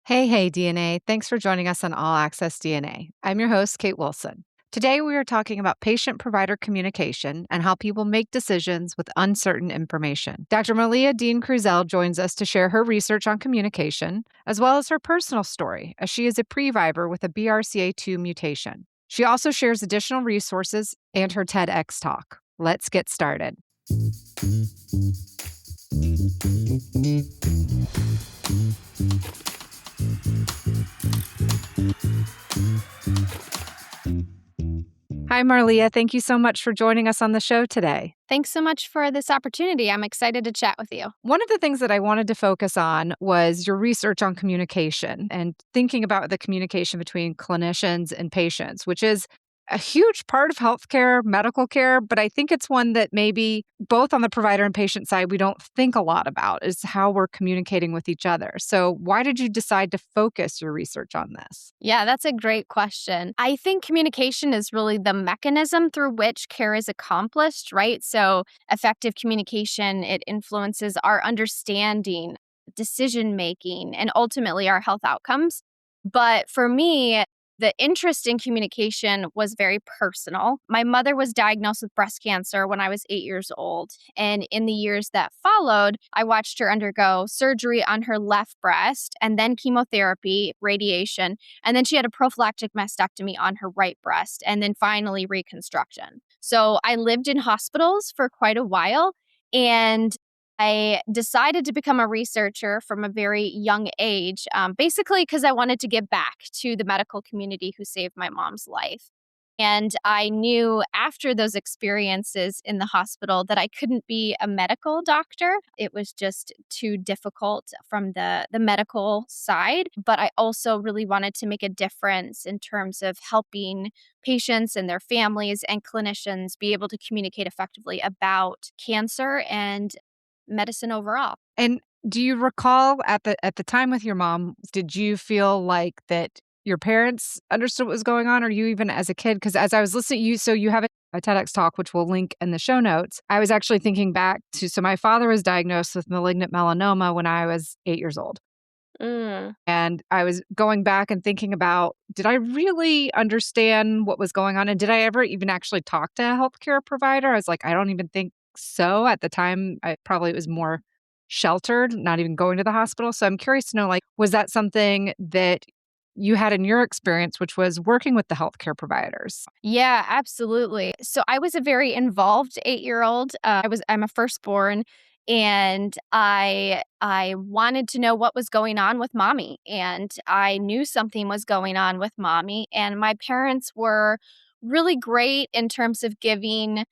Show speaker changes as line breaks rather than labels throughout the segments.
Hey, DNA. Thanks for joining us on All Access DNA. I'm your host, Kate Wilson. Today, we are talking about patient provider communication and how people make decisions with uncertain information. Dr. Marleah Dean Kruzel joins us to share her research on communication, as well as her personal story, as she is a previvor with a BRCA2 mutation. She also shares additional resources and her TEDx talk. Let's get started. Hi, Marleah. Thank you so much for joining us on the show today.
Thanks so much for this opportunity. I'm excited to chat with you.
One of the things that I wanted to focus on was your research on communication and thinking about the communication between clinicians and patients, which is a huge part of healthcare, medical care, but I think it's one that maybe both on the provider and patient side, we don't think a lot about is how we're communicating with each other. So, why did you decide to focus your research on this?
Yeah, that's a great question. I think communication is really the mechanism through which care is accomplished, right? So, effective communication, it influences our understanding, decision making, and ultimately our health outcomes. But for me, the interest in communication was very personal. My mother was diagnosed with breast cancer when I was 8 years old. And in the years that followed, I watched her undergo surgery on her left breast and then chemotherapy, radiation. And then she had a prophylactic mastectomy on her right breast and then finally reconstruction. So I lived in hospitals for quite a while. And I decided to become a researcher from a very young age, basically because I wanted to give back to the medical community who saved my mom's life. And I knew after those experiences in the hospital that I couldn't be a medical doctor. It was just too difficult from the medical side. But I also really wanted to make a difference in terms of helping patients and their families and clinicians be able to communicate effectively about cancer and medicine overall.
And do you recall at the time with your mom, did you feel like that your parents understood what was going on, or you even as a kid? Because as I was listening to you, so you have a TEDx talk, which we'll link in the show notes. I was actually thinking back to, so my father was diagnosed with malignant melanoma when I was 8 years old.
Mm.
And I was going back and thinking about, did I really understand what was going on? And did I ever even actually talk to a healthcare provider? I was like, I don't even think so. At the time, I probably was more sheltered, not even going to the hospital. So I'm curious to know, like, was that something that you had in your experience, which was working with the healthcare providers?
Yeah, absolutely. So I was a very involved 8-year-old. I'm a firstborn, and I wanted to know what was going on with mommy, and I knew something was going on with mommy, and my parents were really great in terms of giving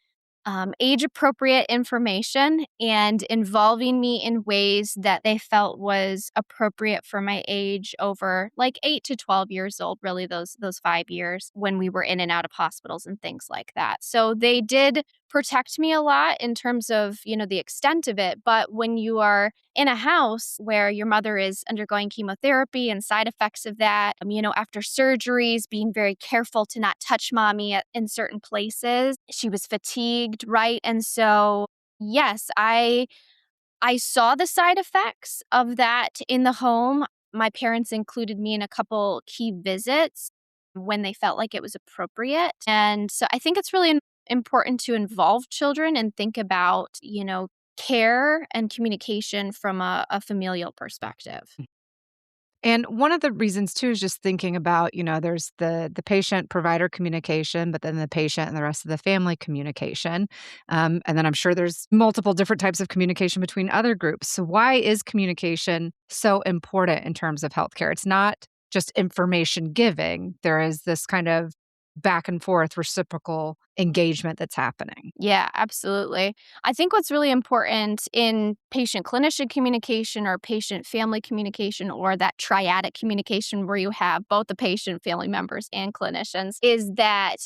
age appropriate information and involving me in ways that they felt was appropriate for my age over like 8 to 12 years old, really those 5 years when we were in and out of hospitals and things like that. So they did protect me a lot in terms of, the extent of it. But when you are in a house where your mother is undergoing chemotherapy and side effects of that, after surgeries, being very careful to not touch mommy in certain places. She was fatigued, right? And so, yes, I saw the side effects of that in the home. My parents included me in a couple key visits when they felt like it was appropriate. And so I think it's really important to involve children and think about, care and communication from a familial perspective.
And one of the reasons too is just thinking about, there's the patient provider communication, but then the patient and the rest of the family communication. And then I'm sure there's multiple different types of communication between other groups. So why is communication so important in terms of healthcare? It's not just information giving. There is this kind of back and forth reciprocal engagement that's happening.
Yeah, absolutely. I think what's really important in patient clinician communication or patient family communication or that triadic communication where you have both the patient, family members, and clinicians is that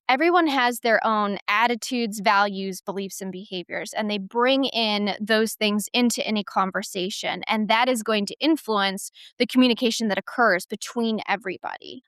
everyone has their own attitudes, values, beliefs, and behaviors, and they bring in those things into any conversation. And that is going to influence the communication that occurs between everybody.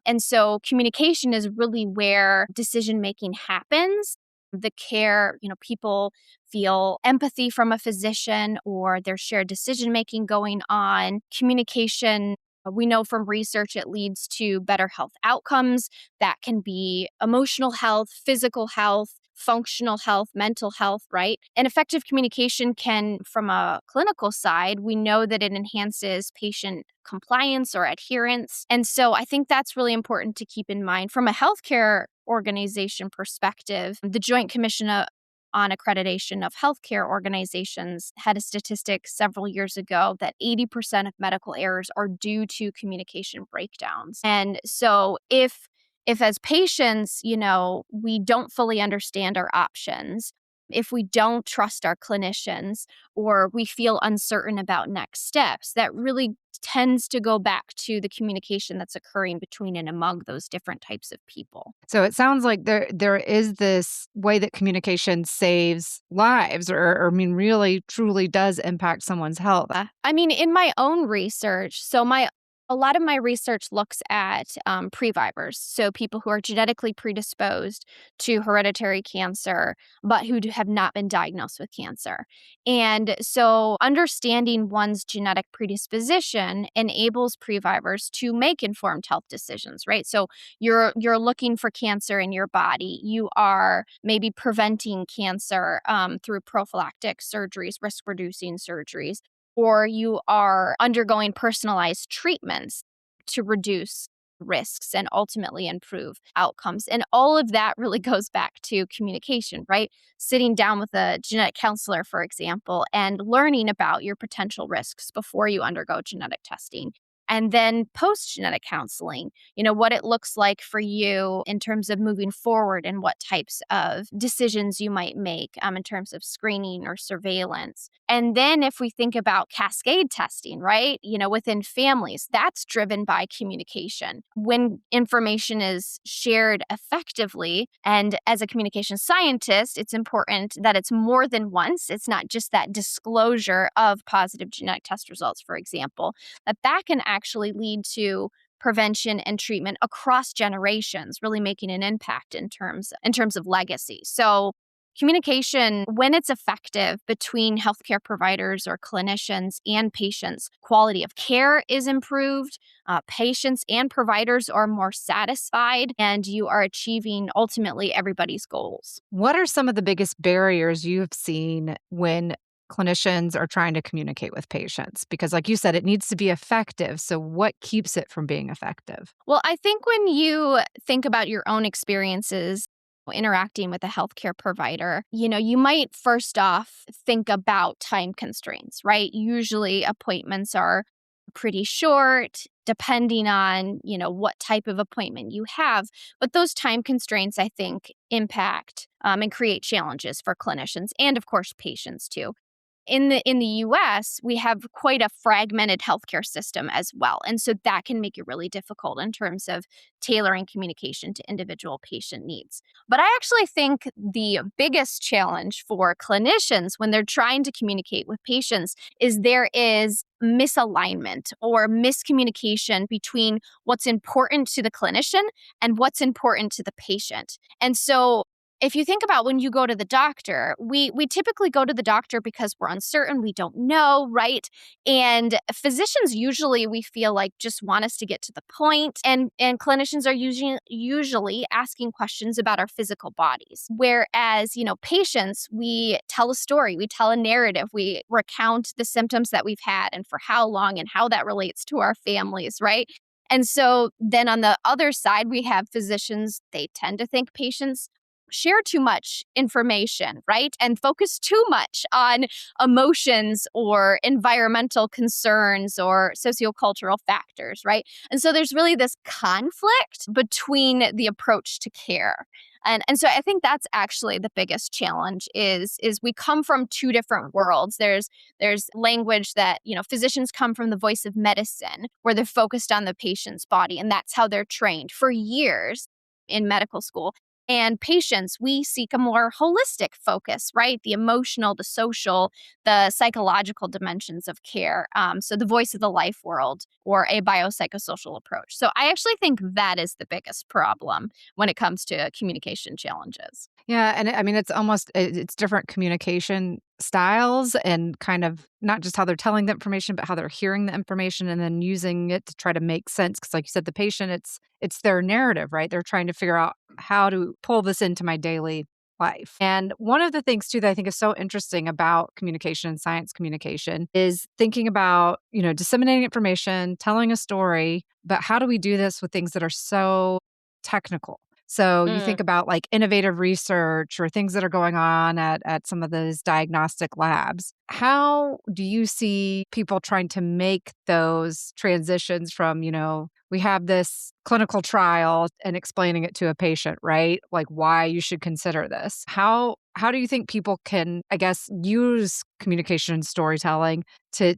And so communication is really where decision making happens. the care, people feel empathy from a physician or there's shared decision making going on. Communication, we know from research it leads to better health outcomes. That can be emotional health, physical health, functional health, mental health, right? And effective communication can, from a clinical side, we know that it enhances patient compliance or adherence. And so I think that's really important to keep in mind. From a healthcare organization perspective, the Joint Commission on Accreditation of Healthcare Organizations had a statistic several years ago that 80% of medical errors are due to communication breakdowns. And so if as patients, we don't fully understand our options, if we don't trust our clinicians or we feel uncertain about next steps, that really tends to go back to the communication that's occurring between and among those different types of people.
So it sounds like there is this way that communication saves lives or I mean, really truly does impact someone's health.
I mean, in my own research, a lot of my research looks at previvors, so people who are genetically predisposed to hereditary cancer, but who have not been diagnosed with cancer. And so understanding one's genetic predisposition enables previvors to make informed health decisions, right? So you're looking for cancer in your body. You are maybe preventing cancer through prophylactic surgeries, risk-reducing surgeries, or you are undergoing personalized treatments to reduce risks and ultimately improve outcomes. And all of that really goes back to communication, right? Sitting down with a genetic counselor, for example, and learning about your potential risks before you undergo genetic testing. And then post genetic counseling, what it looks like for you in terms of moving forward and what types of decisions you might make in terms of screening or surveillance. And then if we think about cascade testing, right, within families, that's driven by communication. When information is shared effectively, and as a communication scientist, it's important that it's more than once. It's not just that disclosure of positive genetic test results, for example, that can actually lead to prevention and treatment across generations, really making an impact in terms of legacy. So communication, when it's effective between healthcare providers or clinicians and patients, quality of care is improved, patients and providers are more satisfied, and you are achieving ultimately everybody's goals.
What are some of the biggest barriers you've seen when clinicians are trying to communicate with patients? Because like you said, it needs to be effective. So what keeps it from being effective?
Well, I think when you think about your own experiences interacting with a healthcare provider, you might first off think about time constraints, right? Usually appointments are pretty short, depending on, what type of appointment you have. But those time constraints, I think, impact and create challenges for clinicians and, of course, patients too. In the US, we have quite a fragmented healthcare system as well. And so that can make it really difficult in terms of tailoring communication to individual patient needs. But I actually think the biggest challenge for clinicians when they're trying to communicate with patients is there is misalignment or miscommunication between what's important to the clinician and what's important to the patient. And so if you think about when you go to the doctor, we typically go to the doctor because we're uncertain, we don't know, right? And physicians usually we feel like just want us to get to the point, and clinicians are usually asking questions about our physical bodies. Whereas, patients, we tell a story, we tell a narrative, we recount the symptoms that we've had and for how long and how that relates to our families, right? And so then on the other side, we have physicians, they tend to think patients share too much information, right? And focus too much on emotions or environmental concerns or sociocultural factors, right? And so there's really this conflict between the approach to care. And so I think that's actually the biggest challenge is we come from two different worlds. There's language that, physicians come from the voice of medicine where they're focused on the patient's body, and that's how they're trained for years in medical school. And patients, we seek a more holistic focus, right? The emotional, the social, the psychological dimensions of care. So, the voice of the life world or a biopsychosocial approach. So, I actually think that is the biggest problem when it comes to communication challenges.
Yeah, and I mean, it's almost it's different communication styles and kind of not just how they're telling the information, but how they're hearing the information and then using it to try to make sense. Because, like you said, the patient, it's their narrative, right? They're trying to figure out how to pull this into my daily life. And one of the things too that I think is so interesting about communication and science communication is thinking about, disseminating information, telling a story, but how do we do this with things that are so technical? So you
Mm.
think about like innovative research or things that are going on at some of those diagnostic labs. How do you see people trying to make those transitions from, we have this clinical trial and explaining it to a patient, right? Like why you should consider this. How do you think people can, I guess, use communication and storytelling to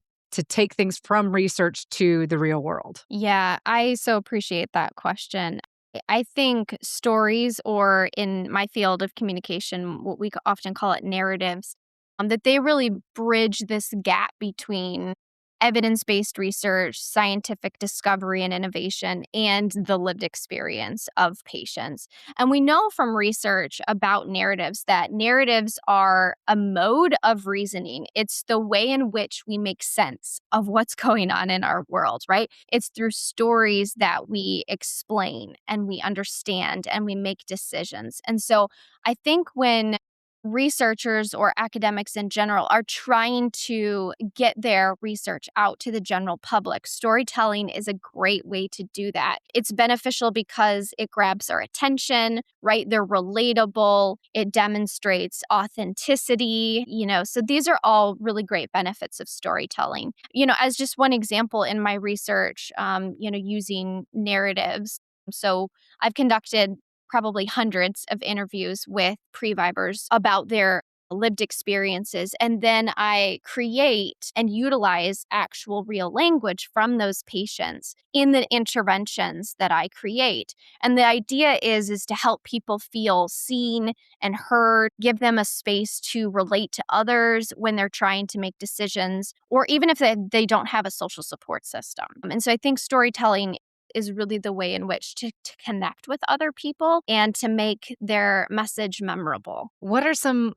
take things from research to the real world?
Yeah, I so appreciate that question. I think stories, or in my field of communication, what we often call it narratives, that they really bridge this gap between evidence based research, scientific discovery and innovation, and the lived experience of patients. And we know from research about narratives that narratives are a mode of reasoning. It's the way in which we make sense of what's going on in our world, right? It's through stories that we explain and we understand and we make decisions. And so I think when researchers or academics in general are trying to get their research out to the general public, storytelling is a great way to do that. It's beneficial because it grabs our attention, right? They're relatable, it demonstrates authenticity, so these are all really great benefits of storytelling. As just one example in my research, using narratives. So I've conducted probably hundreds of interviews with previvors about their lived experiences. And then I create and utilize actual real language from those patients in the interventions that I create. And the idea is to help people feel seen and heard, give them a space to relate to others when they're trying to make decisions, or even if they don't have a social support system. And so I think storytelling is really the way in which to connect with other people and to make their message memorable.
What are some,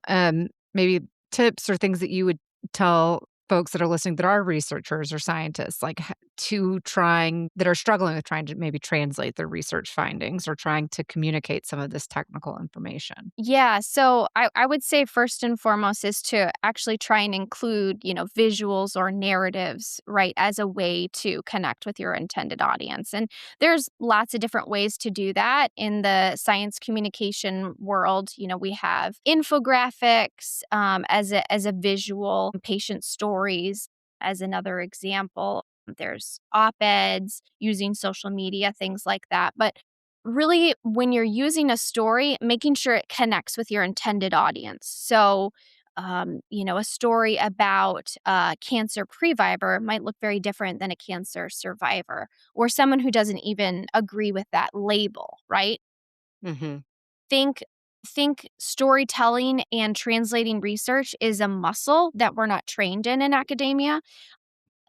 maybe tips or things that you would tell folks that are listening that are researchers or scientists, like that are struggling with trying to maybe translate their research findings or trying to communicate some of this technical information?
Yeah, so I would say first and foremost is to actually try and include, visuals or narratives, right, as a way to connect with your intended audience. And there's lots of different ways to do that in the science communication world. We have infographics as a visual, patient stories as another example. There's op-eds using social media, things like that. But really, when you're using a story, making sure it connects with your intended audience. So, a story about a cancer previvor might look very different than a cancer survivor or someone who doesn't even agree with that label, right?
Mhm.
Think storytelling and translating research is a muscle that we're not trained in academia.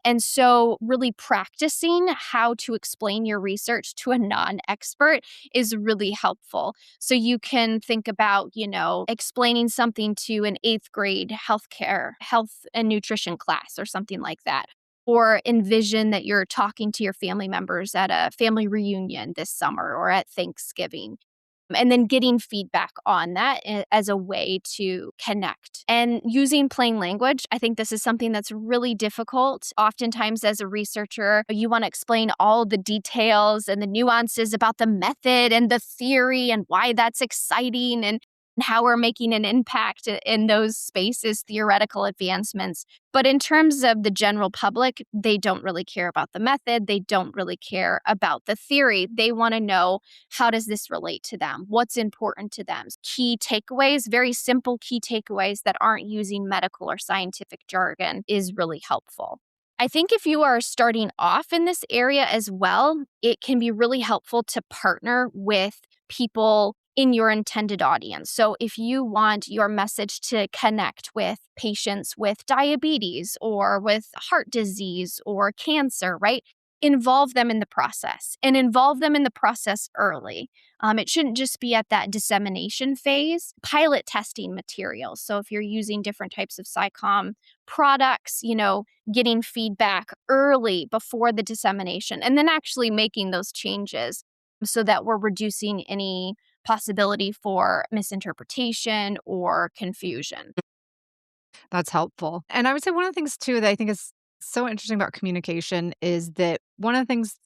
And so, really practicing how to explain your research to a non expert is really helpful. So, you can think about, explaining something to an eighth grade health and nutrition class or something like that. Or envision that you're talking to your family members at a family reunion this summer or at Thanksgiving, and then getting feedback on that as a way to connect and using plain language. I think this is something that's really difficult. Oftentimes, as a researcher, you want to explain all the details and the nuances about the method and the theory and why that's exciting and how we're making an impact in those spaces, theoretical advancements. But in terms of the general public, they don't really care about the method. They don't really care about the theory. They want to know, how does this relate to them? What's important to them? Key takeaways, very simple key takeaways that aren't using medical or scientific jargon is really helpful. I think if you are starting off in this area as well, it can be really helpful to partner with people in your intended audience. So if you want your message to connect with patients with diabetes or with heart disease or cancer, right? Involve them in the process and involve them in the process early. It shouldn't just be at that dissemination phase. Pilot testing materials. So if you're using different types of SciComm products, getting feedback early before the dissemination and then actually making those changes so that we're reducing any possibility for misinterpretation or confusion.
That's helpful. And I would say one of the things too that I think is so interesting about communication is that one of the things,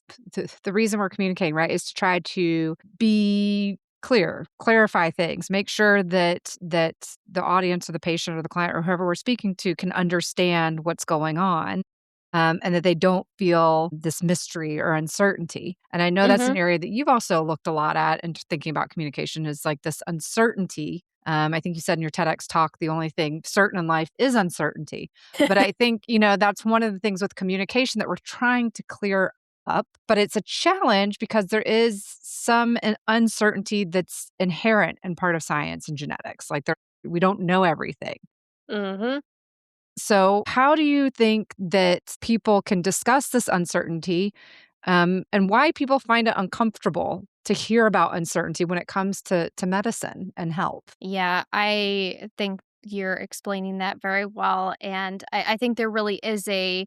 the reason we're communicating, right, is to try to be clear, clarify things, make sure that the audience or the patient or the client or whoever we're speaking to can understand what's going on. And that they don't feel this mystery or uncertainty. And I know that's an
Mhm.
area that you've also looked a lot at and just thinking about communication is like this uncertainty. I think you said in your TEDx talk, the only thing certain in life is uncertainty. But I think, that's one of the things with communication that we're trying to clear up. But it's a challenge because there is some uncertainty that's inherent and part of science and genetics. Like we don't know everything.
Mhm.
So, how do you think that people can discuss this uncertainty, and why people find it uncomfortable to hear about uncertainty when it comes to medicine and health?
Yeah, I think you're explaining that very well. And I think there really is a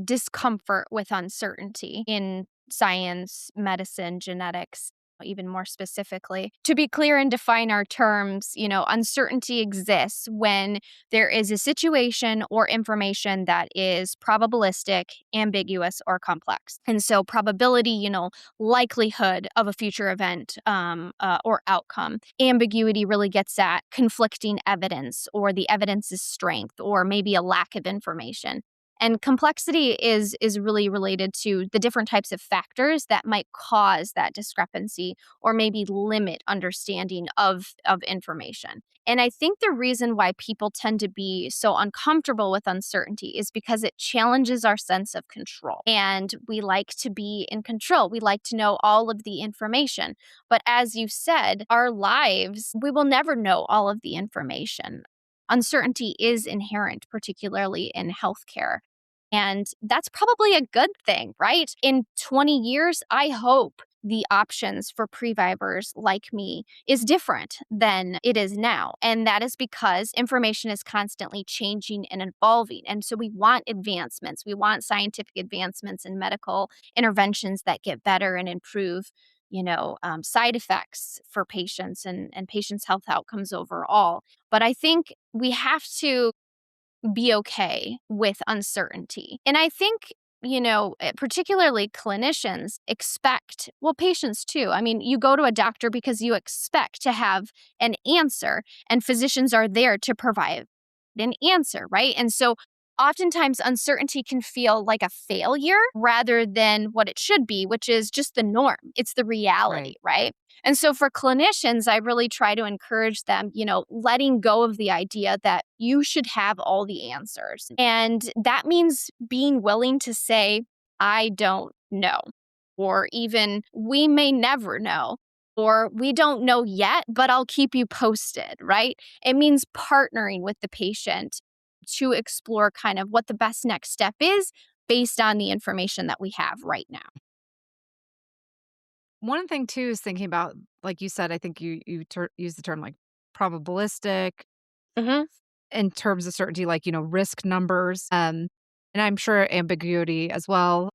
discomfort with uncertainty in science, medicine, genetics, even more specifically. To be clear and define our terms, uncertainty exists when there is a situation or information that is probabilistic, ambiguous, or complex. And so, probability, likelihood of a future event or outcome. Ambiguity really gets at conflicting evidence or the evidence's strength or maybe a lack of information. And complexity is really related to the different types of factors that might cause that discrepancy or maybe limit understanding of information. And I think the reason why people tend to be so uncomfortable with uncertainty is because it challenges our sense of control. And we like to be in control. We like to know all of the information. But as you said, our lives, we will never know all of the information. Uncertainty is inherent, particularly in healthcare. And that's probably a good thing, right? In 20 years, I hope the options for previvors like me is different than it is now. And that is because information is constantly changing and evolving. And so we want advancements. We want scientific advancements and medical interventions that get better and improve, side effects for patients and patients' health outcomes overall. But I think we have to be okay with uncertainty. And I think, particularly clinicians expect, well, patients too. I mean, you go to a doctor because you expect to have an answer, and physicians are there to provide an answer, right? And so oftentimes uncertainty can feel like a failure rather than what it should be, which is just the norm. It's the reality,
Right.
right? And so for clinicians, I really try to encourage them, letting go of the idea that you should have all the answers. And that means being willing to say, I don't know, or even we may never know, or we don't know yet, but I'll keep you posted, right? It means partnering with the patient to explore kind of what the best next step is based on the information that we have right now.
One thing too is thinking about, like you said, I think you use the term like probabilistic
Mhm.
in terms of certainty, like risk numbers, and I'm sure ambiguity as well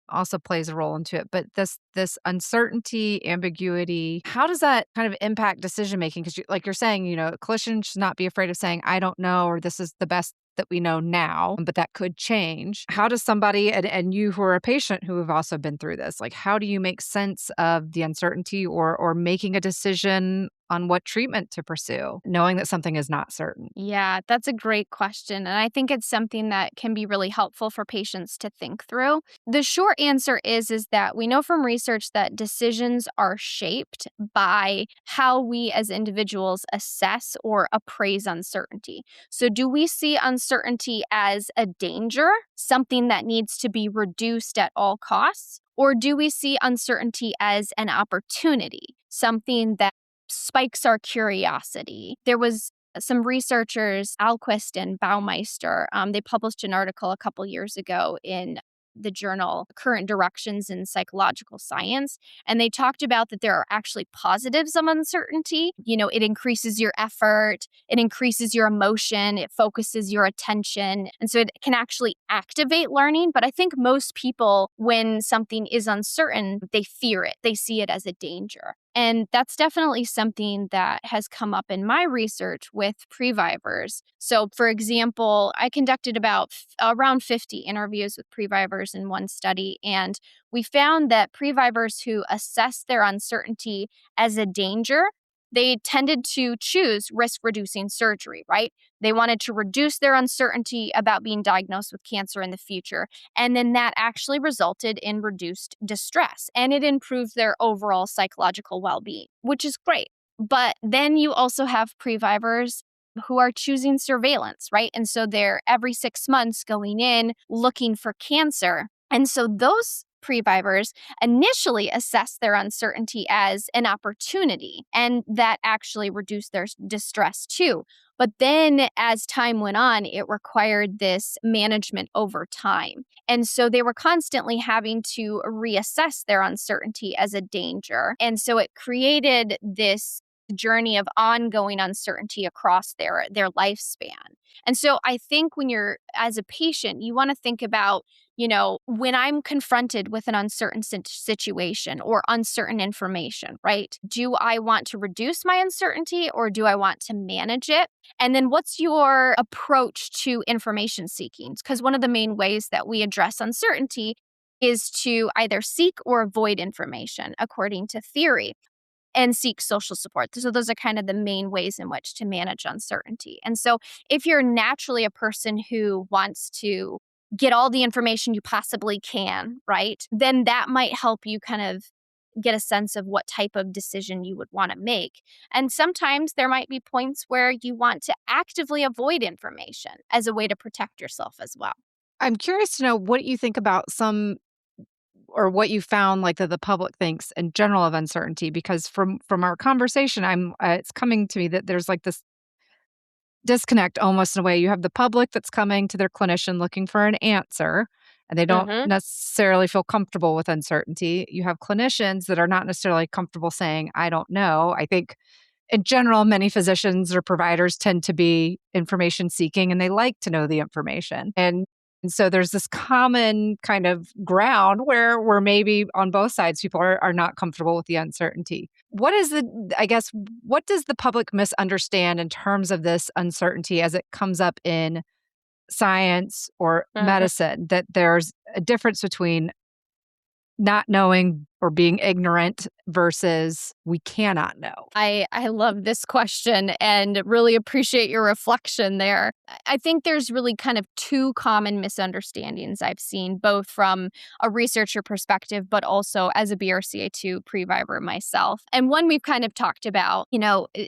also plays a role into it. But this uncertainty, ambiguity, how does that kind of impact decision making? Because like you're saying, clinicians should not be afraid of saying, "I don't know," or "This is the best that we know now," but that could change. How does somebody and you who are a patient who have also been through this, like how do you make sense of the uncertainty or making a decision on what treatment to pursue, knowing that something is not certain?
Yeah, that's a great question. And I think it's something that can be really helpful for patients to think through. The short answer is that we know from research that decisions are shaped by how we as individuals assess or appraise uncertainty. So do we see uncertainty as a danger, something that needs to be reduced at all costs? Or do we see uncertainty as an opportunity, something that spikes our curiosity. There was some researchers, Alquist and Baumeister, they published an article a couple years ago in the journal Current Directions in Psychological Science. And they talked about that there are actually positives of uncertainty. It increases your effort, it increases your emotion, it focuses your attention. And so it can actually activate learning. But I think most people, when something is uncertain, they fear it, they see it as a danger. And that's definitely something that has come up in my research with previvors. So, for example, I conducted around 50 interviews with previvors in one study, and we found that previvors who assessed their uncertainty as a danger, they tended to choose risk reducing surgery, right? They wanted to reduce their uncertainty about being diagnosed with cancer in the future. And then that actually resulted in reduced distress and it improved their overall psychological well being, which is great. But then you also have previvors who are choosing surveillance, right? And so they're every 6 months going in looking for cancer. And so those previvors initially assessed their uncertainty as an opportunity, and that actually reduced their distress too. But then as time went on, it required this management over time. And so they were constantly having to reassess their uncertainty as a danger. And so it created this journey of ongoing uncertainty across their lifespan. And so I think when you're as a patient, you want to think about, when I'm confronted with an uncertain situation or uncertain information, right? Do I want to reduce my uncertainty or do I want to manage it? And then what's your approach to information seeking? Because one of the main ways that we address uncertainty is to either seek or avoid information according to theory and seek social support. So those are kind of the main ways in which to manage uncertainty. And so if you're naturally a person who wants to get all the information you possibly can, right? Then that might help you kind of get a sense of what type of decision you would want to make. And sometimes there might be points where you want to actively avoid information as a way to protect yourself as well.
I'm curious to know what you think about some or what you found like that the public thinks in general of uncertainty because from our conversation it's coming to me that there's like this disconnect almost in a way. You have the public that's coming to their clinician looking for an answer, and they don't
Mhm.
necessarily feel comfortable with uncertainty. You have clinicians that are not necessarily comfortable saying, I don't know. I think in general, many physicians or providers tend to be information seeking and they like to know the information. And so there's this common kind of ground where maybe on both sides people are not comfortable with the uncertainty. I guess, what does the public misunderstand in terms of this uncertainty as it comes up in science or
Mhm.
medicine? That there's a difference between not knowing or being ignorant versus we cannot know.
I love this question and really appreciate your reflection there. I think there's really kind of two common misunderstandings I've seen, both from a researcher perspective, but also as a BRCA2 previvor myself. And one we've kind of talked about,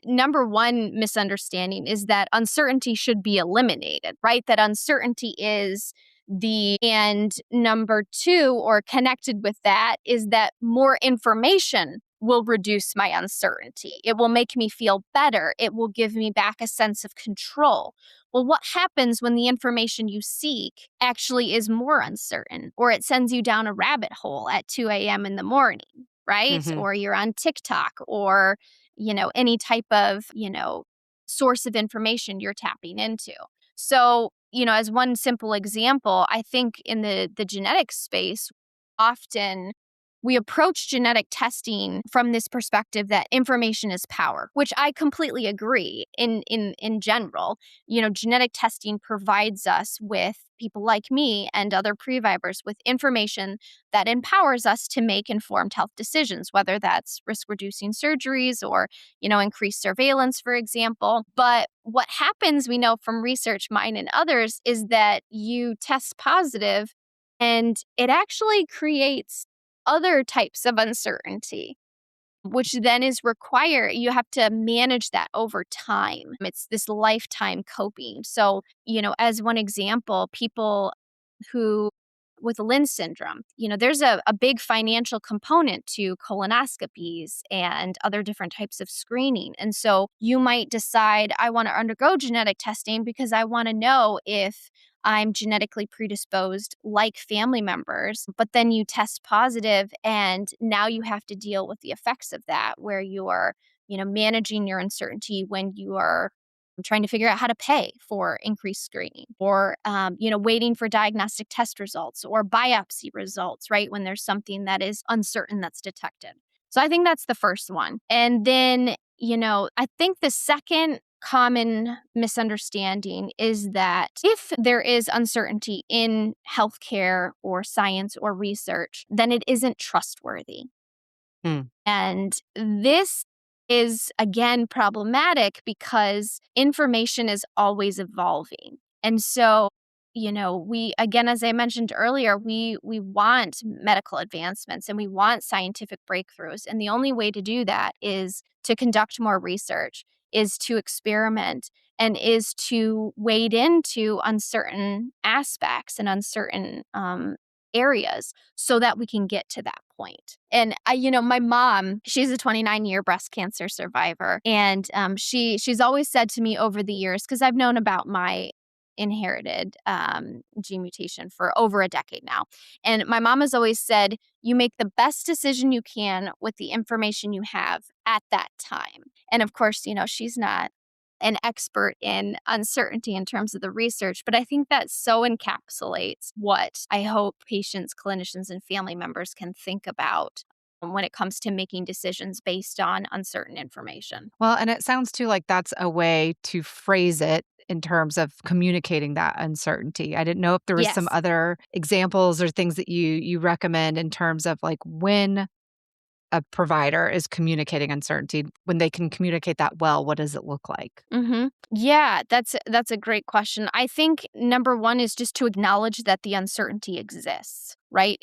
number one misunderstanding is that uncertainty should be eliminated, right? That uncertainty is and number two, or connected with that, is that more information will reduce my uncertainty. It will make me feel better. It will give me back a sense of control. Well, what happens when the information you seek actually is more uncertain, or it sends you down a rabbit hole at 2 a.m. in the morning, right?
Mhm.
Or you're on TikTok or, any type of, source of information you're tapping into. So, as one simple example, I think in the genetic space, often we approach genetic testing from this perspective that information is power, which I completely agree in general. Genetic testing provides us with people like me and other previvors with information that empowers us to make informed health decisions, whether that's risk reducing surgeries or, increased surveillance, for example. But what happens, we know from research, mine and others, is that you test positive and it actually creates other types of uncertainty, which then is required. You have to manage that over time. It's this lifetime coping. So, as one example, people who with Lynn syndrome, there's a big financial component to colonoscopies and other different types of screening. And so you might decide, I want to undergo genetic testing because I want to know if I'm genetically predisposed like family members, but then you test positive and now you have to deal with the effects of that where you are, managing your uncertainty when you are trying to figure out how to pay for increased screening or, waiting for diagnostic test results or biopsy results, right? When there's something that is uncertain that's detected. So I think that's the first one. And then, I think the second common misunderstanding is that if there is uncertainty in healthcare or science or research, then it isn't trustworthy.
Mm.
And this is again problematic because information is always evolving. And so, we again, as I mentioned earlier, we want medical advancements and we want scientific breakthroughs. And the only way to do that is to conduct more research, is to experiment, and is to wade into uncertain aspects and uncertain areas so that we can get to that point. And my mom, she's a 29-year breast cancer survivor, and she's always said to me over the years, because I've known about my inherited gene mutation for over a decade now, and my mom has always said, you make the best decision you can with the information you have at that time. And of course, she's not an expert in uncertainty in terms of the research, but I think that so encapsulates what I hope patients, clinicians, and family members can think about when it comes to making decisions based on uncertain information.
Well, and it sounds too like that's a way to phrase it in terms of communicating that uncertainty. I didn't know if there was some
Yes.
other examples or things that you recommend in terms of like when a provider is communicating uncertainty, when they can communicate that well, what does it look like?
Yeah, that's a great question. I think number one is just to acknowledge that the uncertainty exists, right?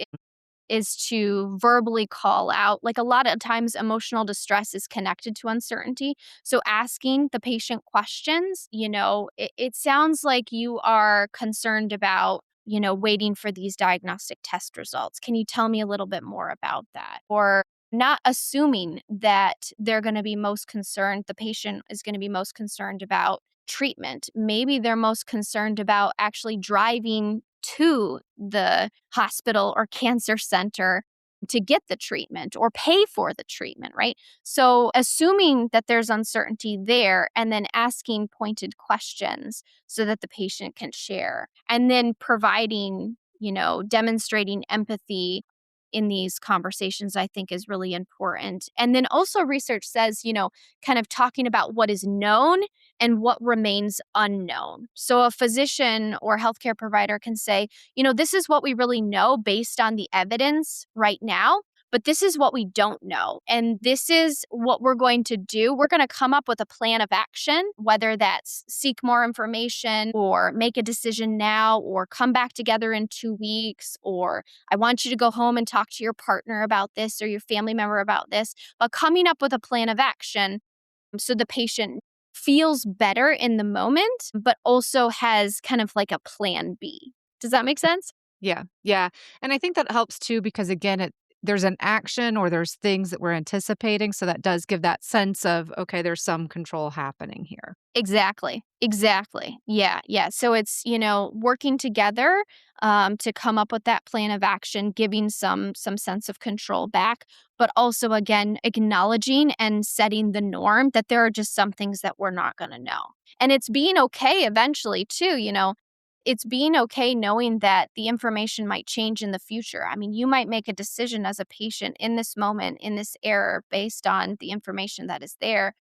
Is to verbally call out. Like a lot of times, emotional distress is connected to uncertainty. So asking the patient questions, it sounds like you are concerned about, waiting for these diagnostic test results. Can you tell me a little bit more about that? Or not assuming that they're going to be most concerned, the patient is going to be most concerned about treatment. Maybe they're most concerned about actually driving to the hospital or cancer center to get the treatment or pay for the treatment, right? So, assuming that there's uncertainty there and then asking pointed questions so that the patient can share, and then providing, demonstrating empathy in these conversations, I think is really important. And then also, research says, kind of talking about what is known and what remains unknown. So a physician or healthcare provider can say, this is what we really know based on the evidence right now, but this is what we don't know. And this is what we're going to do. We're going to come up with a plan of action, whether that's seek more information or make a decision now or come back together in 2 weeks, or I want you to go home and talk to your partner about this or your family member about this, but coming up with a plan of action so the patient feels better in the moment, but also has kind of like a plan B. Does that make sense?
Yeah, yeah, and I think that helps too because again, there's an action or there's things that we're anticipating, so that does give that sense of, okay, there's some control happening here.
Exactly. Exactly. Yeah. Yeah. So it's, working together to come up with that plan of action, giving some sense of control back, but also again acknowledging and setting the norm that there are just some things that we're not going to know. And it's being okay eventually too, it's being okay knowing that the information might change in the future. I mean, you might make a decision as a patient in this moment, in this era, based on the information that is there.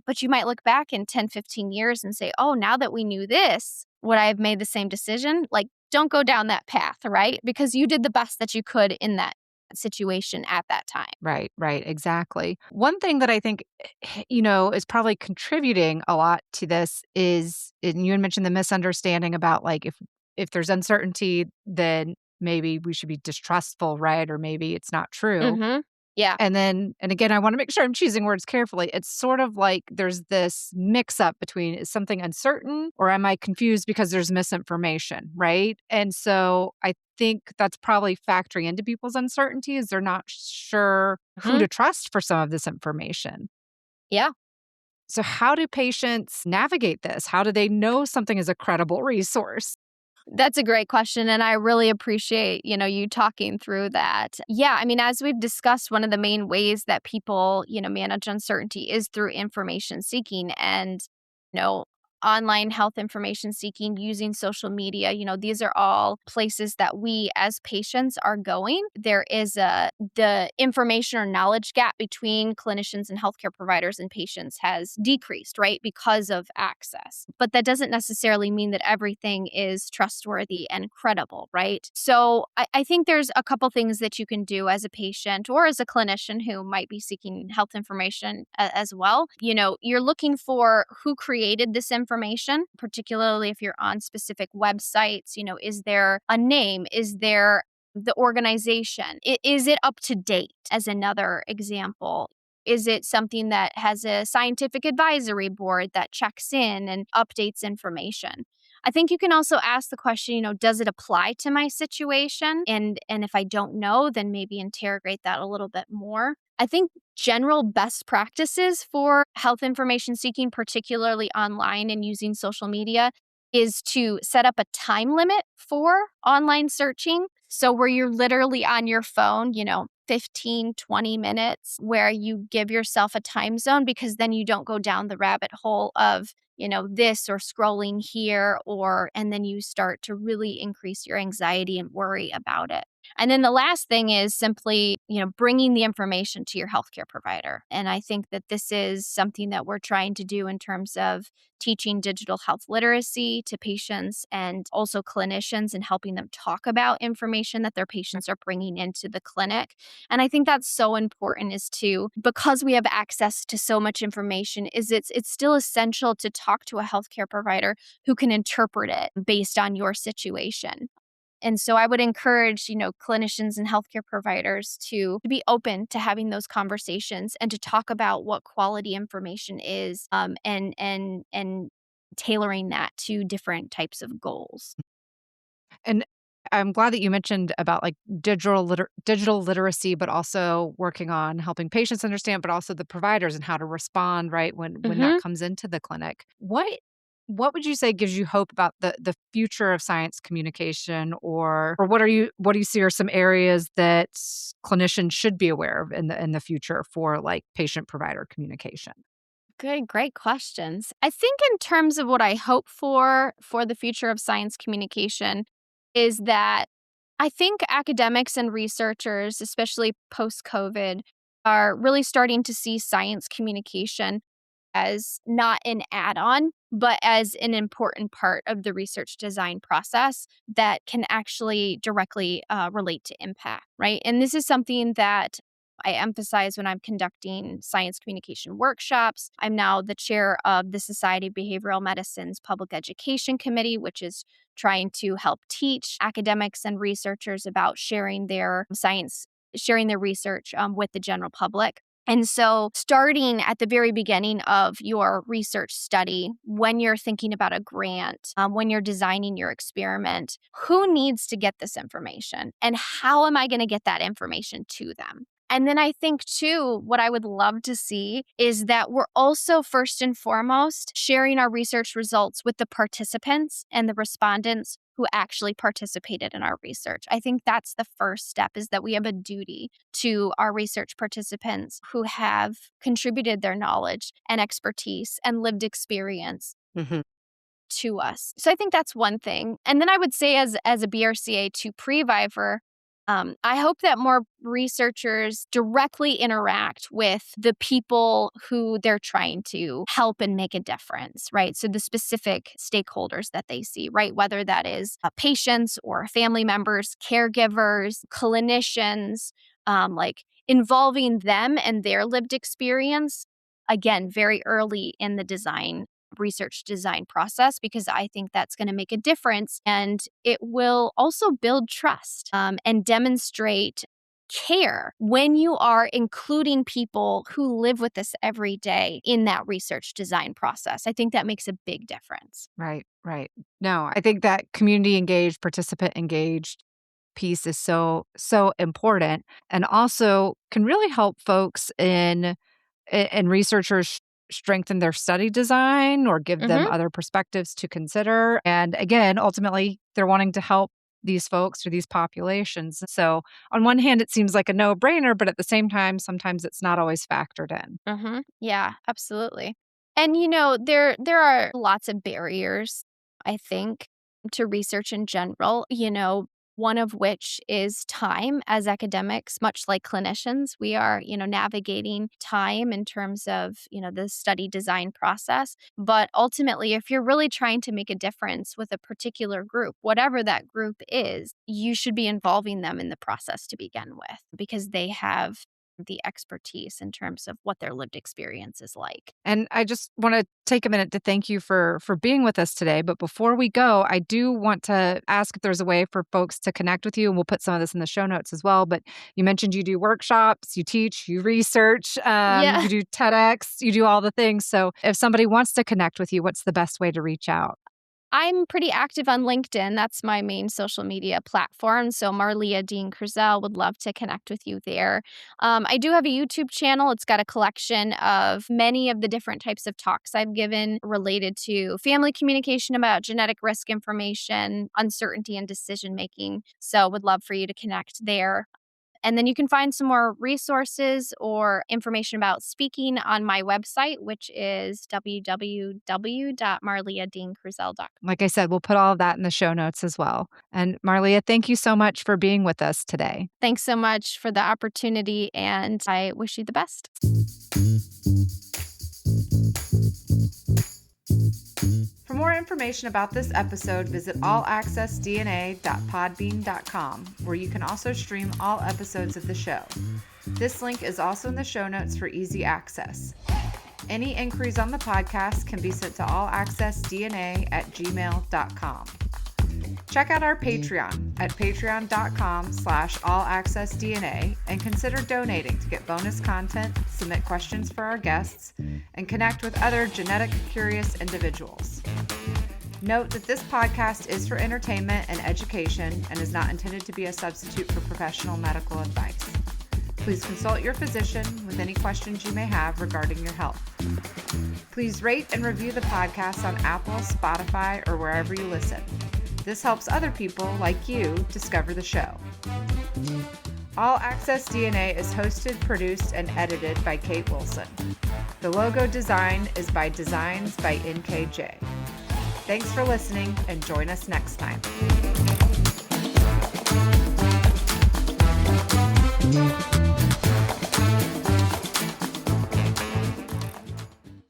But you might look back in 10, 15 years and say, oh, now that we knew this, would I have made the same decision? Like, don't go down that path, right? Because you did the best that you could in that situation at that time.
Right, right, exactly. One thing that I think, is probably contributing a lot to this is, and you had mentioned the misunderstanding about like if there's uncertainty, then maybe we should be distrustful, right? Or maybe it's not true.
Mm-hmm. Yeah.
And again, I wanna make sure I'm choosing words carefully. It's sort of like there's this mix up between is something uncertain or am I confused because there's misinformation, right? And so I think that's probably factoring into people's uncertainty is they're not sure who
Mhm.
to trust for some of this information.
Yeah.
So how do patients navigate this? How do they know something is a credible resource?
That's a great question, and I really appreciate, you talking through that. Yeah, I mean, as we've discussed, one of the main ways that people, manage uncertainty is through information seeking and, you know, online health information seeking using social media. These are all places that we as patients are going. There is the information or knowledge gap between clinicians and healthcare providers and patients has decreased, right? Because of access. But that doesn't necessarily mean that everything is trustworthy and credible, right? So I think there's a couple things that you can do as a patient or as a clinician who might be seeking health information as well. You're looking for who created this information, particularly if you're on specific websites. Is there a name? Is there the organization? Is it up to date, as another example? Is it something that has a scientific advisory board that checks in and updates information? I think you can also ask the question, does it apply to my situation? And if I don't know, then maybe interrogate that a little bit more. I think general best practices for health information seeking, particularly online and using social media, is to set up a time limit for online searching. So, where you're literally on your phone, 15, 20 minutes, where you give yourself a time zone because then you don't go down the rabbit hole of, this or scrolling here, and then you start to really increase your anxiety and worry about it. And then the last thing is simply, bringing the information to your healthcare provider. And I think that this is something that we're trying to do in terms of teaching digital health literacy to patients and also clinicians and helping them talk about information that their patients are bringing into the clinic. And I think that's so important is to, because we have access to so much information, is it's still essential to talk to a healthcare provider who can interpret it based on your situation. And so I would encourage, clinicians and healthcare providers to be open to having those conversations and to talk about what quality information is, and tailoring that to different types of goals.
And I'm glad that you mentioned about like digital literacy, but also working on helping patients understand, but also the providers and how to respond right when that
Mhm.
comes into the clinic. What would you say gives you hope about the future of science communication, or what do you see are some areas that clinicians should be aware of in the future for like patient provider communication?
Good, great questions. I think in terms of what I hope for the future of science communication is that I think academics and researchers, especially post-COVID, are really starting to see science communication as not an add-on, but as an important part of the research design process that can actually directly relate to impact, right? And this is something that I emphasize when I'm conducting science communication workshops. I'm now the chair of the Society of Behavioral Medicine's Public Education Committee, which is trying to help teach academics and researchers about sharing their research with the general public. And so, starting at the very beginning of your research study, when you're thinking about a grant, when you're designing your experiment, who needs to get this information? And how am I going to get that information to them? And then I think, too, what I would love to see is that we're also, first and foremost, sharing our research results with the participants and the respondents who actually participated in our research. I think that's the first step is that we have a duty to our research participants who have contributed their knowledge and expertise and lived experience
Mhm.
to us. So I think that's one thing. And then I would say as a BRCA2 pre-viver, I hope that more researchers directly interact with the people who they're trying to help and make a difference, right? So the specific stakeholders that they see, right? Whether that is patients or family members, caregivers, clinicians, like involving them and their lived experience, again, very early in the research design process, because I think that's going to make a difference. And it will also build trust and demonstrate care when you are including people who live with this every day in that research design process. I think that makes a big difference.
Right, right. No, I think that community engaged, participant engaged piece is so important, and also can really help folks in and researchers strengthen their study design or give them
Mhm.
other perspectives to consider. And again, ultimately, they're wanting to help these folks or these populations. So, on one hand, it seems like a no brainer, but at the same time, sometimes it's not always factored in.
Mhm. Yeah, absolutely. And there are lots of barriers, I think, to research in general, one of which is time. As academics, much like clinicians, we are, navigating time in terms of, the study design process. But ultimately, if you're really trying to make a difference with a particular group, whatever that group is, you should be involving them in the process to begin with because they have the expertise in terms of what their lived experience is like.
And I just want to take a minute to thank you for being with us today. But before we go, I do want to ask if there's a way for folks to connect with you, and we'll put some of this in the show notes as well. But you mentioned you do workshops, you teach, you research,
Yeah.
you do TEDx, you do all the things. So if somebody wants to connect with you, what's the best way to reach out?
I'm pretty active on LinkedIn. That's my main social media platform. So Marleah Dean Kruzel would love to connect with you there. I do have a YouTube channel. It's got a collection of many of the different types of talks I've given related to family communication about genetic risk information, uncertainty, and decision making. So would love for you to connect there. And then you can find some more resources or information about speaking on my website, which is www.marleahdeankruzel.com.
Like I said, we'll put all of that in the show notes as well. And Marlia, thank you so much for being with us today.
Thanks so much for the opportunity, and I wish you the best.
For more information about this episode, visit allaccessdna.podbean.com, where you can also stream all episodes of the show. This link is also in the show notes for easy access. Any inquiries on the podcast can be sent to allaccessdna@gmail.com. Check out our Patreon at patreon.com/allaccessdna and consider donating to get bonus content, submit questions for our guests, and connect with other genetic curious individuals. Note that this podcast is for entertainment and education and is not intended to be a substitute for professional medical advice. Please consult your physician with any questions you may have regarding your health. Please rate and review the podcast on Apple, Spotify, or wherever you listen. This helps other people like you discover the show. All Access DNA is hosted, produced, and edited by Kate Wilson. The logo design is by Designs by NKJ. Thanks for listening, and join us next time.